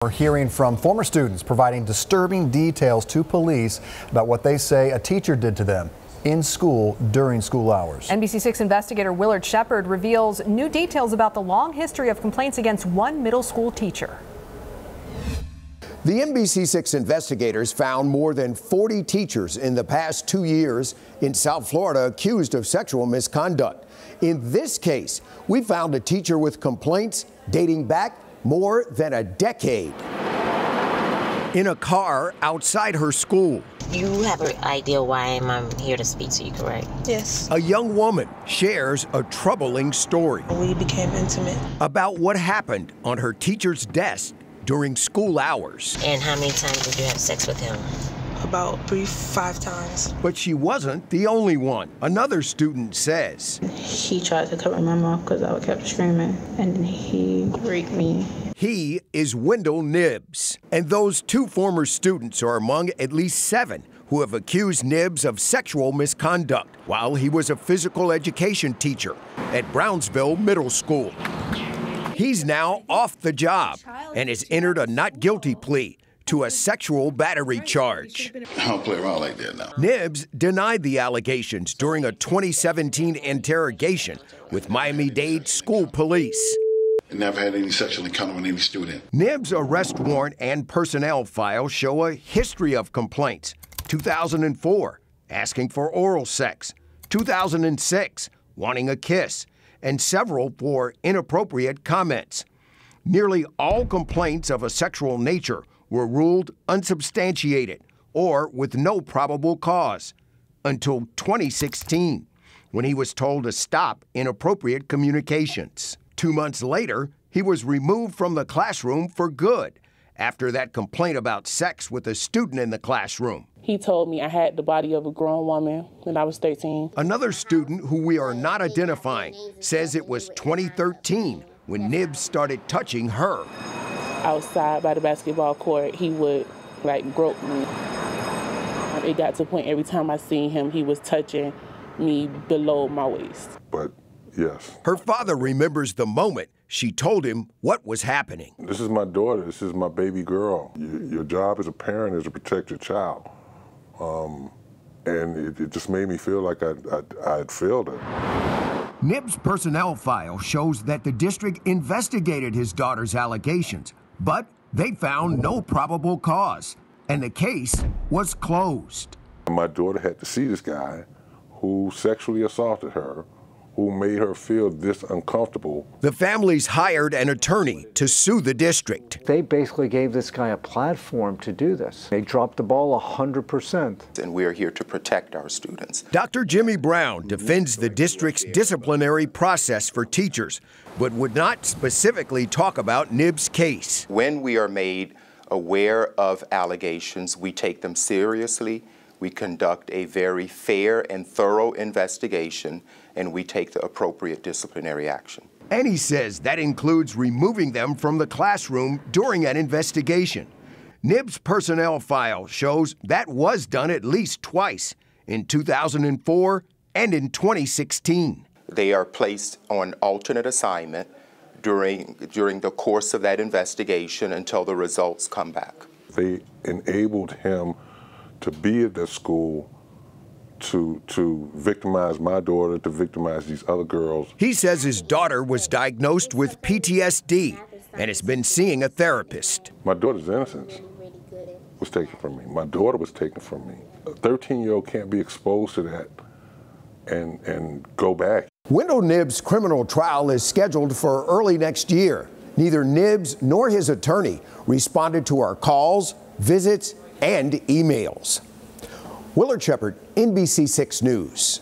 We're hearing from former students providing disturbing details to police about what they say a teacher did to them in school during school hours. NBC6 investigator Willard Shepard reveals new details about the long history of complaints against one middle school teacher. The NBC6 investigators found more than 40 teachers in the past 2 years in South Florida accused of sexual misconduct. In this case, we found a teacher with complaints dating back more than a decade. In a car outside her school. You have an idea why I'm here to speak to you, correct? Yes. A young woman shares a troubling story. We became intimate. About what happened on her teacher's desk during school hours. And how many times did you have sex with him? About 5 times. But she wasn't the only one. Another student says. He tried to cover my mouth because I kept screaming, and he raped me. He is Wendell Nibbs. And those 2 former students are among at least 7 who have accused Nibbs of sexual misconduct while he was a physical education teacher at Brownsville Middle School. He's now off the job and has entered a not guilty plea to a sexual battery charge. I don't play around like that now. Nibbs denied the allegations during a 2017 interrogation with Miami-Dade school police. I never had any sexual encounter with any student. Nibbs' arrest warrant and personnel file show a history of complaints. 2004, asking for oral sex. 2006, wanting a kiss. And several for inappropriate comments. Nearly all complaints of a sexual nature were ruled unsubstantiated or with no probable cause until 2016, when he was told to stop inappropriate communications. 2 months later, he was removed from the classroom for good after that complaint about sex with a student in the classroom. He told me I had the body of a grown woman when I was 13. Another student who we are not identifying says it was 2013 when Nibbs started touching her. Outside by the basketball court, he would grope me. It got to the point every time I seen him, he was touching me below my waist. But yes. Her father remembers the moment she told him what was happening. This is my daughter. This is my baby girl. Your job as a parent is to protect your child. And it just made me feel like I had failed her. Nibbs' personnel file shows that the district investigated his daughter's allegations, but they found no probable cause, and the case was closed. My daughter had to see this guy who sexually assaulted her, who made her feel this uncomfortable. The families hired an attorney to sue the district. They basically gave this guy a platform to do this. They dropped the ball 100%. And we are here to protect our students. Dr. Jimmy Brown defends the district's disciplinary process for teachers, but would not specifically talk about Nibbs' case. When we are made aware of allegations, we take them seriously. We conduct a very fair and thorough investigation, and we take the appropriate disciplinary action. And he says that includes removing them from the classroom during an investigation. Nibbs' personnel file shows that was done at least twice, in 2004 and in 2016. They are placed on alternate assignment during the course of that investigation until the results come back. They enabled him to be at the school, to victimize my daughter, to victimize these other girls. He says his daughter was diagnosed with PTSD and has been seeing a therapist. My daughter's innocence was taken from me. My daughter was taken from me. A 13-year-old can't be exposed to that and go back. Wendell Nibbs' criminal trial is scheduled for early next year. Neither Nibbs nor his attorney responded to our calls, visits, and emails. Willard Shepard, NBC6 News.